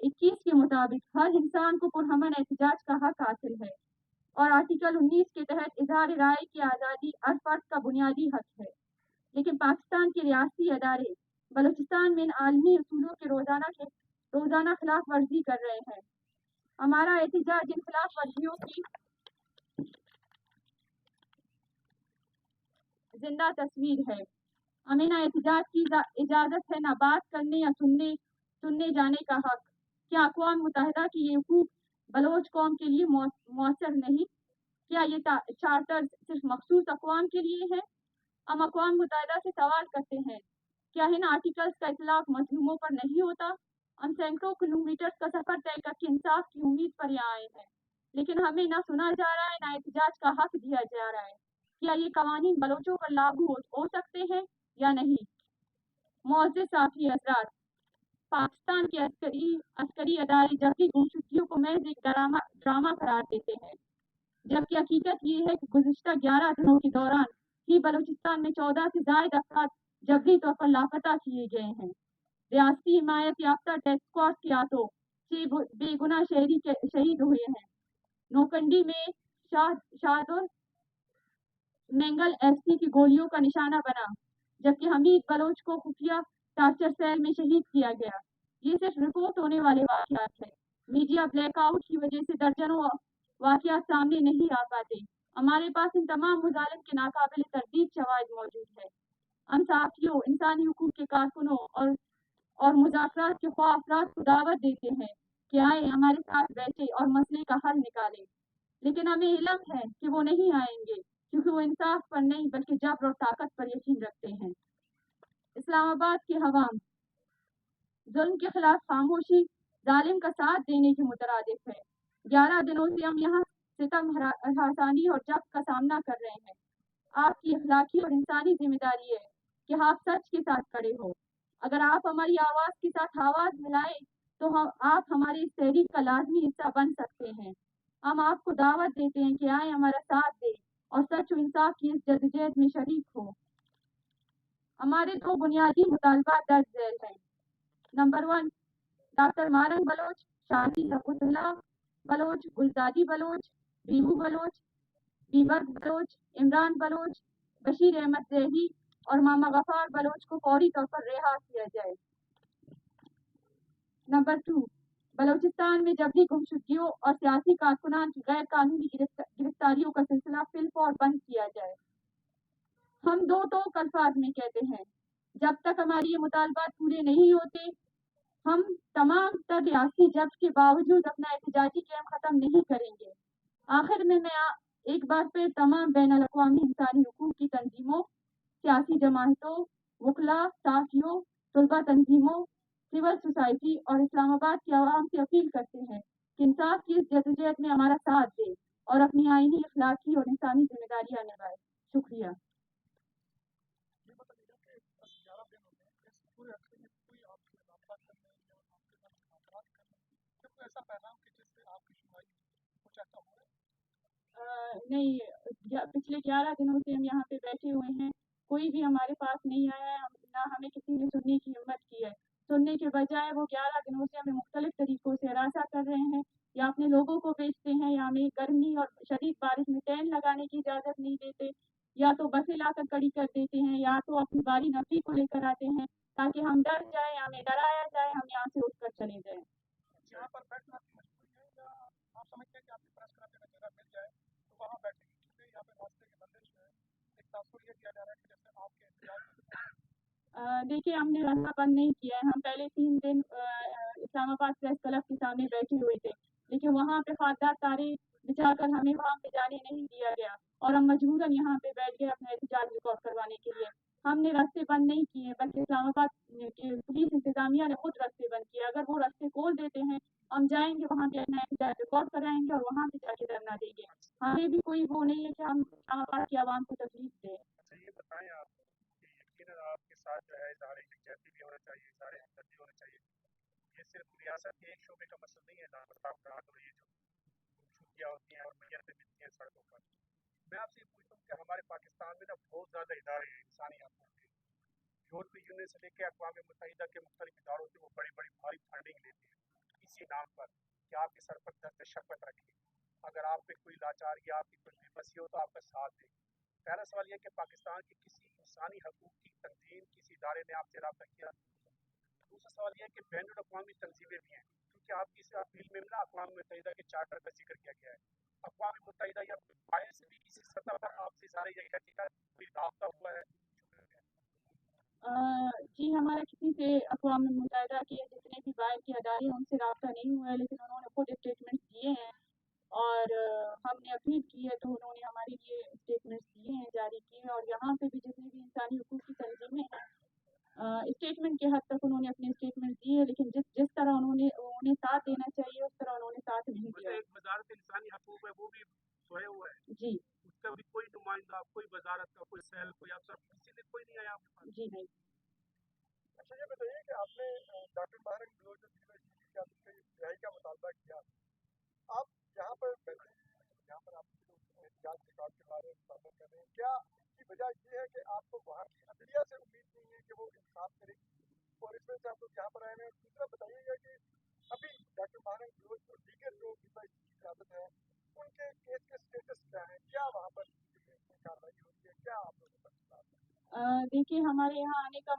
21 के मुताबिक हर इंसान को पुरअमन एहतजाज का हक हासिल है और आर्टिकल 19 के तहत इज़हार राय की आज़ादी हर फर्द का बुनियादी हक है। लेकिन पाकिस्तान के रियासती अदारे बलूचिस्तान में इन आलमी उसूलों के रोज़ाना खिलाफ वर्जी कर रहे हैं। हमारा एहतजाज इन खिलाफ वर्जियों की जिंदा तस्वीर है। हमें ना एहतजाज की इजाज़त है, ना बात करने या सुनने जाने का हक। क्या अक़वाम मुत्तहिदा की ये हुकूक बलोच कौम के लिए मौसर नहीं? क्या ये चार्टर सिर्फ मखसूस अक़वाम के लिए है? हम अक़वाम मुत्तहिदा से सवाल करते हैं, क्या इन आर्टिकल्स का इतलाक़ मज़लूमों पर नहीं होता? हम सैकड़ों किलोमीटर का सफ़र तय करके इंसाफ की उम्मीद पर यहाँ आए हैं, लेकिन हमें ना सुना जा रहा है, ना एहतजाज का हक दिया जा रहा है। क्या ये कवानीन बलोचों पर लागू हो सकते हैं या नहीं? मुअज़्ज़िज़ साथी हज़रात, पाकिस्तान के अस्करी अदारे जबरी गुमशुदगियों को महज एक ड्रामा करार देते हैं, जबकि हकीकत ये है कि गुज़िश्ता 11 दिनों के दौरान ही बलूचिस्तान में 14 से ज़ायद अफ़राद जबरी तौर पर लापता किए गए हैं। रियासती हिमायत याफ्ता डेथ स्क्वाड के हाथों 6 बेगुनाह शहीद हुए हैं। नौकंडी में शाहदुर मेंगल एफसी की गोलियों का निशाना बना, जबकि हमीद बलोच को खुफिया टार्चर सेल में शहीद किया गया। ये सिर्फ रिपोर्ट होने वाले वाक़यात हैं। मीडिया ब्लैकआउट की वजह से दर्जनों वाक़यात सामने नहीं आ पाते। हमारे पास इन तमाम मुज़ालिम के नाकाबिल तरदीद शवाहिद मौजूद है। हम साथियों, इंसानी हुकूक के कारकुनों और मुज़ाकरात के ख्वाह अफराद को दावत देते हैं कि आए हमारे साथ बैठे और मसले का हल निकालें, लेकिन हमें इल्म है कि वो नहीं आएंगे, क्योंकि वो इंसाफ पर नहीं बल्कि जबर और ताकत पर यकीन रखते हैं। इस्लामाबाद की हवाम जुल्म के खिलाफ खामोशी जालिम का साथ देने के मुतरादिफ है। 11 दिनों से हम यहाँ सितम, हरासानी और जब्र का सामना कर रहे हैं। आपकी अखलाकी और इंसानी जिम्मेदारी है कि आप सच के साथ खड़े हो। अगर आप हमारी आवाज़ के साथ आवाज़ मिलाएं तो आप हमारे इस तहरीक का लाजमी हिस्सा बन सकते हैं। हम आपको दावत देते हैं कि आए हमारा साथ दें और सच और इंसाफ की इस जद्दोजहद में शरीक हो। हमारे 2 बुनियादी मुतालबा दर्ज झेल हैं। नंबर 1, डॉक्टर मारंग बलोच, शादी अब्दुल्ला बलोच, गुलजादी बलोच, बीबू बलोच, बीबर बलोच, इमरान बलोच, बशीर अहमद ज़ैदी और मामा गफार बलोच को फौरी तौर पर रिहा किया जाए। नंबर 2, बलूचिस्तान में जबरी गुमशुदगियों और सियासी कारकुनान की गैर कानूनी गिरफ्तारियों का सिलसिला फिलफौर बंद किया जाए। हम 2 टोक अल्फाज में कहते हैं, जब तक हमारी ये मुतालबात पूरे नहीं होते, हम तमाम तर रियासी जब्र के बावजूद अपना एहतजाजी कैम ख़त्म नहीं करेंगे। आखिर में मैं एक बार फिर तमाम बैनुल-अक़वामी इंसानी हुकूक की तंजीमों, सियासी जमातों, वकला, साफ़ियों, तलबा तंजीमों, सिविल सोसाइटी और इस्लामाबाद की आवाम से अपील करते हैं कि इंसाफ की इस जद्दोजहद में हमारा साथ दें और अपनी आईनी, अखलाकी और इंसानी जिम्मेदारियाँ निभाएं। शुक्रिया। नहीं, पिछले 11 दिनों से हम यहाँ पे बैठे हुए हैं, कोई भी हमारे पास नहीं आया है, ना हमें किसी ने सुनने की हिम्मत की है। सुनने के बजाय वो 11 दिनों से हमें मुख्तलिफ तरीकों से हरासा कर रहे हैं, या अपने लोगों को बेचते हैं, या हमें गर्मी और शदीद बारिश में टेंट लगाने की इजाज़त नहीं देते, या तो बसें लाकर खड़ी कर देते हैं, या तो अपनी बारी नफरी को लेकर आते हैं ताकि हम डर जाए, हमें डराया जाए, हम यहाँ से उठकर चले जाएं। यहाँ पर बैठना आप समझते हैं कि आपकी प्रेस करने का जगह मिल जाए तो वहाँ बैठेंगे, क्योंकि यहाँ पे रास्ते के बंदिश जो है एक तासुर ये किया जा रहा है कि जैसे आपके इंतजार। देखिए, हमने रास्ता बंद नहीं किया है। हम पहले 3 दिन इस्लामाबाद प्रेस क्लब के सामने बैठे हुए थे, लेकिन वहाँ पे खासदार तारे बिछाकर हमें वहाँ पे जाने नहीं दिया गया और हम मजबूरन यहाँ पे बैठ गए अपना एहतजाज रिकॉर्ड करवाने के लिए। हमने रास्ते बंद नहीं किए, बल्कि इस्लामाबाद की पुलिस इंतजामिया ने खुद रास्ते बंद किए। अगर वो रास्ते खोल देते हैं, हम जाएंगे वहाँ पे अपना एहतजाज रिकॉर्ड कराएंगे और वहाँ पे जाके धरना देंगे। हमें भी कोई वो नहीं है कि हम इस्लामाबाद की आवाम को तकलीफ दें। अच्छा, ये बताएं आप कि यकीनन आपके साथ जो है इज़हार यकजहती भी होना चाहिए, इज़हार हमदर्दी होना चाहिए। ये सिर्फ रियासत के एक शोबे का मसला नहीं है जहाँ पर आप रात और ये जो गुमशुदगियाँ होती हैं और मैयतें मिलती हैं सड़कों पर। मैं आपसे ये पूछता हूँ कि हमारे पाकिस्तान में ना बहुत ज़्यादा इदारे हैं इंसानी हकूक़ के। यूरोपीय यूनियन से लेकर अक़वाम मुत्तहिदा के मुख्तलिफ इदारों से वो बड़ी बड़ी भारी फंडिंग लेती है। इसी نام پر کہ آپ کے سر پر درد شفقت رکھے. اگر آپ پہ کوئی لاچاری یا آپ کی کوئی بے بسی ہو تو آپ کا ساتھ دے. پہلا سوال یہ کہ پاکستان کی کسی انسانی حقوق کی تنظیم کسی ادارے نے آپ سے رابطہ کیا؟ دوسرا سوال یہ کہ بین الاقوامی تنظیمیں بھی ہیں کیونکہ آپ کی اس اپیل میں نا اقوام متحدہ کے چارٹر کا ذکر کیا گیا ہے. اقوام متحدہ یا باہر سے بھی کسی سطح پر آپ سے ادارے یا کہتے ہیں کوئی رابطہ ہوا ہے؟ جی ہمارا کسی سے اقوام متحدہ کے جتنے بھی باہر کے ادارے ہیں ان سے رابطہ نہیں ہوا ہے، لیکن انہوں نے خود اسٹیٹمنٹ دیے ہیں اور ہم نے اپیل کی ہے تو انہوں نے ہمارے لیے اسٹیٹمنٹس دیے ہیں، جاری کیے ہیں. اور یہاں پہ بھی جتنے بھی انسانی حقوق کی تنظیمیں ہیں اسٹیٹمنٹ کے حد تک انہوں نے اپنے اسٹیٹمنٹ دیے ہیں، لیکن جس طرح انہیں ساتھ دینا چاہیے اس طرح انہوں نے ساتھ نہیں دیا. ایک وزارت انسانی حقوق ہے وہ بھی سوئے ہوا ہے جی اس کا بھی کوئی نمائندہ کوئی وزارت کا کوئی سیل کوئی افسر کسی نے کوئی نہیں آیا آپ کے پاس؟ جی نہیں. اچھا یہ بتائیے کہ آپ نے ڈاکٹر ماہر بلوچ یونیورسٹی کی رہائی کا مطالبہ کیا، آپ یہاں پر بیٹھے یہاں پر آپ احتجاج ریکارڈ کے بارے میں مطالبہ کر رہے ہیں، کیا اس کی وجہ یہ ہے کہ آپ کو وہاں کی عدلیہ سے امید نہیں ہے کہ وہ انصاف کرے گی اور اس وجہ سے آپ لوگ یہاں پر آئے ہیں؟ دوسرا بتائیے گا کہ ابھی ڈاکٹر ماہر بلوچ اور دیگر جو یونیورسٹی کی قیادت ہے ان کے کیس کے اسٹیٹس کیا ہیں، کیا وہاں پر کارروائی ہو رہی ہے، کیا آپ لوگوں پر دیکھیے ہمارے یہاں آنے کا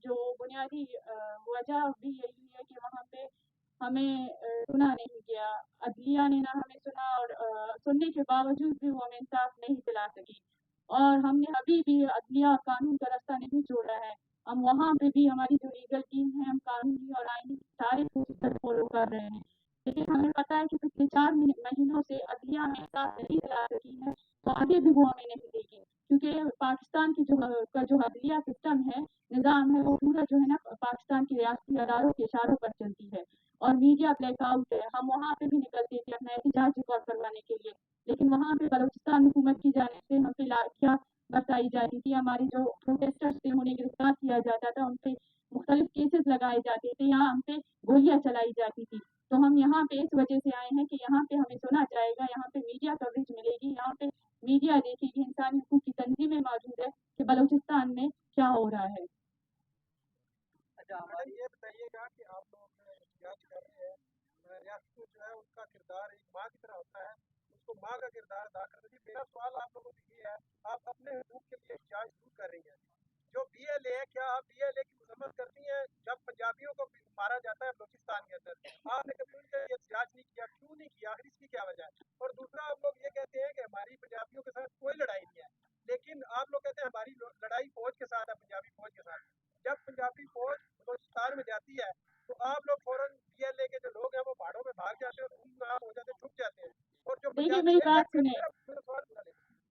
جو بنیادی وجہ بھی یہی ہے کہ وہاں پہ ہمیں سنا نہیں گیا، عدلیہ نے نہ ہمیں سنا اور سننے کے باوجود بھی وہ ہمیں انصاف نہیں دلا سکی. اور ہم نے ابھی بھی عدلیہ اور قانون کا راستہ نہیں چھوڑا ہے. ہم وہاں پہ بھی ہماری جو لیگل ٹیم ہے ہم قانونی اور آئینی سارے پروسیجر فالو کر رہے ہیں، لیکن ہمیں پتہ ہے کہ پچھلے 4 مہینوں سے عدلیہ ہمیں انصاف نہیں دلا سکی ہے تو آگے بھی وہ ہمیں نہیں دے گی، کیونکہ پاکستان کی جو عدلیہ سسٹم ہے نظام ہے وہ پورا جو ہے نا پاکستان کی ریاستی اداروں کے اشاروں پر چلتی ہے اور میڈیا بلیک آؤٹ ہے. ہم وہاں پہ بھی نکلتے تھے اپنا احتجاج ریکارڈ کروانے کے لیے، لیکن وہاں پہ بلوچستان حکومت کی جانب سے ہم پہ لاٹھیاں برسائی جاتی تھی، ہماری جو پروٹیسٹرز تھے انہیں گرفتار کیا جاتا تھا، ان پہ مختلف کیسز لگائے جاتے تھے، یہاں ہم پہ گولیاں چلائی جاتی تھی. تو ہم یہاں پہ اس وجہ سے آئے ہیں کہ یہاں پہ ہمیں سنا جائے گا، یہاں پہ میڈیا کوریج ملے گی، یہاں پہ میڈیا دیکھے گی، انسانی حقوق کی تنظیمیں موجود ہے کہ بلوچستان میں کیا ہو رہا ہے. اچھا ہماری یہ بتائیے گا کہ آپ لوگ احتجاج کر رہے ہیں، ریاست میں جو ہے اس کا کردار ایک ماں کی طرح ہوتا ہے، اس کو ماں کا کردار ادا کرنا چاہیے. میرا سوال آپ لوگوں سے یہ ہے، آپ اپنے حقوق کے لیے احتجاج کیوں کر رہی ہیں؟ جو بی ایل اے ہے کیا آپ بی ایل اے کی مذمت کرتی ہیں جب پنجابیوں کو مارا جاتا ہے بلوچستان کے اندر؟ آپ نے کبھی ان کے لیے احتجاج نہیں کیا، کیوں نہیں کیا، آخر اس کی کیا وجہ ہے؟ اور دوسرا آپ لوگ یہ کہتے ہیں کہ ہماری پنجابیوں کے ساتھ کوئی لڑائی نہیں ہے، لیکن آپ لوگ کہتے ہیں ہماری لڑائی فوج کے ساتھ ہے، پنجابی فوج کے ساتھ. جب پنجابی فوج بلوچستان میں جاتی ہے تو آپ لوگ فوراً بی ایل اے کے جو لوگ ہیں وہ پہاڑوں میں بھاگ جاتے ہیں اور گمنام ہو جاتے ہیں، چھپ جاتے ہیں. اور جو دیکھیے پنجابی میری بات سنیں،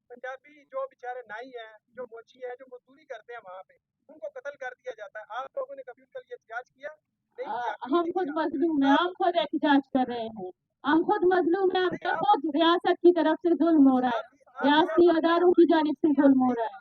پنجابی جو بیچارے نائی ہیں، جو موچی ہیں، جو مزدوری کرتے ہیں وہاں پہ، ان کو قتل کر دیا جاتا ہے. آپ لوگوں نے کبھی ان کے لیے احتجاج کیا؟ نہیں کیا. ہم خود مظلوم ہیں، ہم خود احتجاج کر رہے ہیں، ہم خود مظلوم ہیں، ہم پہ خود ریاست کی طرف سے ظلم ہو رہا ہے، ریاستی اداروں کی جانب سے ظلم ہو رہا ہے.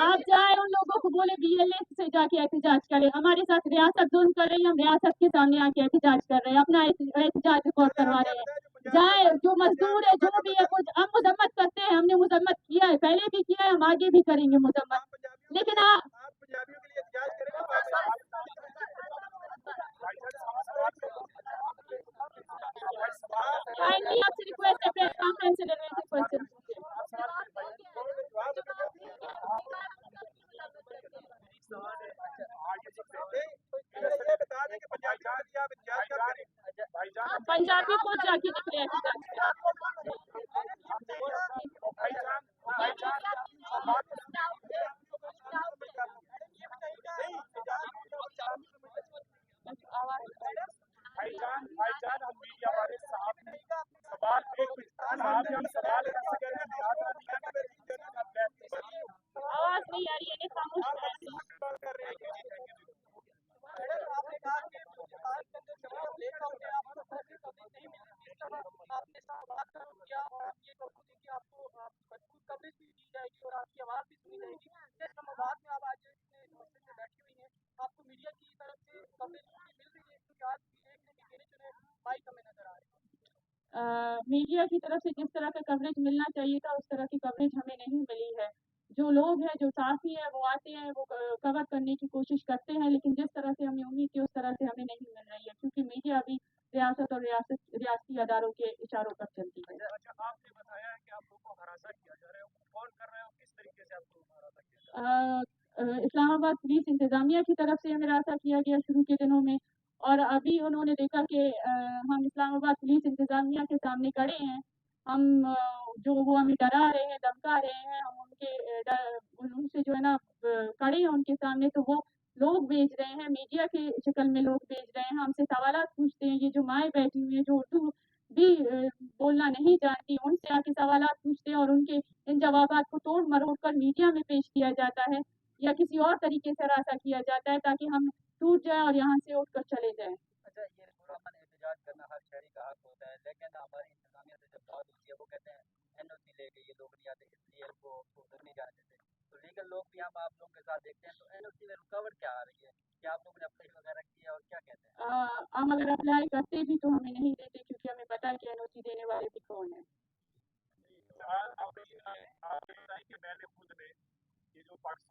آپ جائیں ان لوگوں کو بولے بی ایل اے سے جا کے احتجاج کریں، ہمارے ساتھ ریاست ظلم کر رہی ہے، ہم ریاست کے سامنے آ کے احتجاج کر رہے ہیں، اپنا احتجاج ریکارڈ کروا رہے ہیں. جائیں جو مزدور ہے جو بھی ہے ہم مذمت کرتے ہیں، ہم نے مذمت کیا ہے، پہلے بھی کیا ہے، ہم آگے بھی کریں گے مذمت، لیکن پنجابیوں کے لیے احتجاج کریں گے. kindly آپ سے ریکویسٹ ہے پریس کانفرنس سے ریلیٹڈ کوسچن پنجابی خود جا کے نکلے احتجاج آواز نہیں آ رہی ہے، خاموش میڈیا کی طرف سے جس طرح کا کوریج ملنا چاہیے تھا اس طرح کی کوریج ہمیں نہیں ملی ہے. जो लोग हैं, जो साथी हैं, वो आते हैं, वो कवर करने की कोशिश करते हैं, लेकिन जिस तरह से हमें उम्मीद थी उस तरह से हमें नहीं मिल रही है, क्योंकि मीडिया अभी रियासत और रियासती अदारों के इशारों पर चलती है। अच्छा, आपने बताया है कि आप लोगों को हरासा किया जा रहा है, वो कौन कर रहा है और किस तरीके से आप लोगों को हरासा किया जा रहा है? इस्लामाबाद पुलिस इंतज़ामिया की तरफ से हमें रास्ता किया गया शुरू के दिनों में, और अभी उन्होंने देखा कि हम इस्लामाबाद पुलिस इंतज़ामिया के सामने खड़े हैं, हम जो वो हमें डरा रहे हैं, धमका रहे हैं, हम उनसे जो है ना खड़े हैं उनके सामने, तो वो लोग भेज रहे हैं, मीडिया की शक्ल में लोग भेज रहे हैं, हमसे सवालात पूछते हैं। ये जो माएँ बैठी हुई हैं, जो उर्दू भी बोलना नहीं जानती, उनसे आके सवालात पूछते हैं, और उनके इन जवाबात को तोड़ मरोड़ कर मीडिया में पेश किया जाता है, या किसी और तरीके से रास्ता किया जाता है ताकि हम टूट जाएं और यहाँ से उठकर चले जाएं। अच्छा, ये पुरअमन एहतजाज करना हर शहरी का हक होता है, लेकिन हमारी इंतजामिया से जब बात होती है वो कहते हैं एनओसी लेके ये लोग नहीं आते, इसलिए इनको उधर नहीं जाने देते। तो लीगल लोग भी हम आप लोगों के साथ देखते हैं, तो एनओसी में रुकावट क्या आ रही है? क्या आप लोगों ने अप्लाई वगैरह किया और क्या कहते हैं? हम अगर अप्लाई करते भी तो हमें नहीं देते, क्योंकि हमें पता है कि एनओसी देने वाले भी कौन है। आप बताएं कि मैंने खुद में ये जो पाकिस्तान